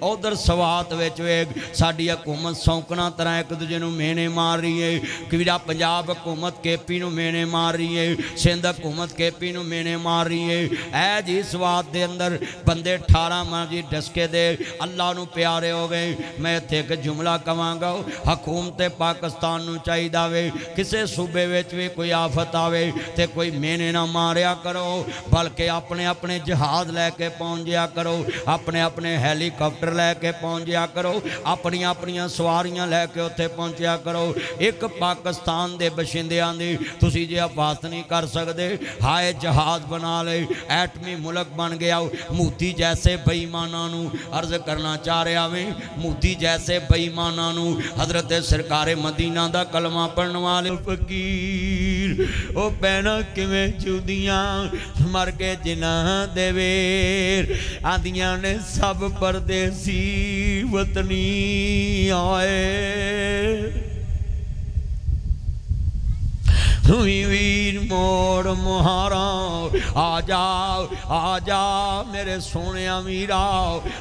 उधर सवात विच वेख साडी हुकूमत सौंकना तरह एक दूजे नूं मेहने मार रही है। किड़ा पंजाब हुकूमत केपी नूं मेहने मार रही है, सिंध हुकूमत केपी नूं मेहने मार रही है। ऐ जी सवात दे अंदर बंदे 18 जी डसके दे अल्लाह नूं प्यारे हो गए। मैं इत्थे एक जुमला कवांगा, हुकूमत पाकिस्तान नूं चाहीदा वे किसी सूबे विच भी कोई आफत आवे ते कोई मेहने ना मारिया करो, बल्कि अपने अपने जहाज लैके पहुँच जाया करो, अपने अपने हैलीकॉप्टर लैके पहुँच जाया करो, अपनी अपनियां सवारियां लैके उत्थे पहुँचया करो। एक पाकिस्तान दे बशिंदियां दी तुसीं जे हिफाजत नहीं कर सकते, हाय जहाज बना ले, एटमी मुल्क बन गया। मोदी जैसे बेईमानां नूं अर्ज करना चाह रहा वे, मोदी जैसे बेईमानां नूं हजरत सरकारे मदीना दा कलमा पढ़न वाले फकीर ओ भैणां किवें चुदियां मर के जिन्हां दे वेर आंदियां ने सब परदेसी वतनी आए। वीर मोड़ मुहारा आ जा मेरे सोने मीरा,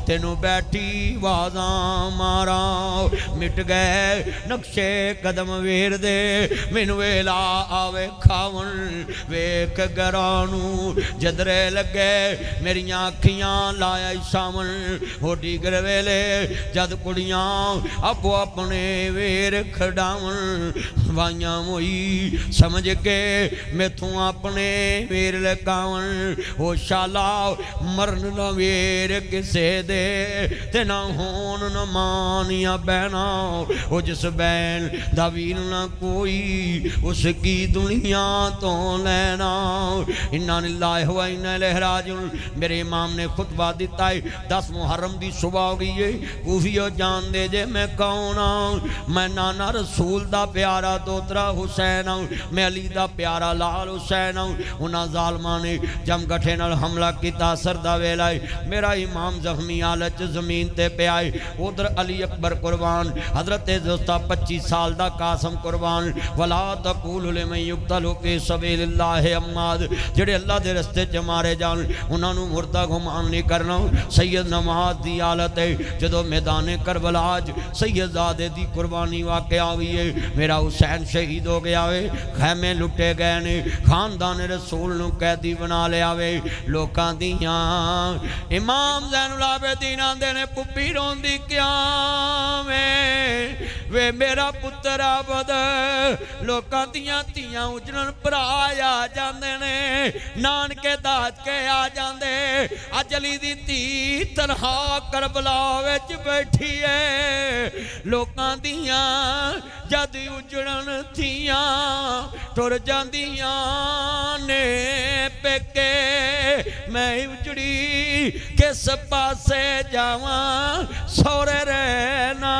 तेनों बैठी वाजा मारा। मिट गए नक्शे कदम वेर दे, मैनू वेला आवे खावन वेख गरानू। जदरे लगे मेरिया अखियां लाया सावन, हो डिगर वेले जद कुड़ियां आपो अपने वेर खड़ावन। वाइयां मोई समझ के मैथों अपने वेर लगावन, हो शाला मरन न वेर किसे दे, ते ना होन न मानिया बहना। हो जिस बैन दा वीर न कोई उसकी दुनिया तो लेना। इन्ना लिल्लाहि व इन्ना इलैहि राजिऊन। मेरे इमाम ने खुतबा दिता है 10 मुहर्रम की सुबह हो गई है। कूफियो जान दे जे मैं कौन आ, मैं नाना रसूल दा प्यारा दोतरा हुसैन आऊँ, मैं अली दा प्यारा लाल हुसैन आऊँ। उन्होंने जालमा ने जमगठे नाल हमला किया, असर दा वेला है, मेरा इमाम जख्मी हालत जमीन ते पिया है। उधर अली अकबर कुर्बान, हजरत दोस्ता 25 साल दा कासम कुर्बान। वला तकूलू लिमन युक्तलू फी सबीलिल्लाह अम्माद, जेड़े अल्लाह दे रस्ते च मारे जान उन्होंने मुर्दा गुमान नहीं करना। सैयद नमाज दी हालत है जदों मैदान करबला सैयदजादे दी कुर्बानी वाक़या हुई है। मेरा हुसैन शहीद हो गया वे, खैमे लुटे गए ने, खानदान रसूल नूं कैदी बना लिया वे। लोकां दियां इमाम ज़ैनुल आबिदीन आंदे ने पुप्पी रोंदी क्या वे मेरा पुत्र आबद। लोकां दियां धीआं उजड़न भरा आ जांदे ने, नानके दादके आ जांदे। अज अली दी धी तनहा करबला विच बैठी है। लोकां दियां जद उजड़न थियां टुर जांदियां ने पेके, मैं उजड़ी किस पासे जावां सौरे रहना।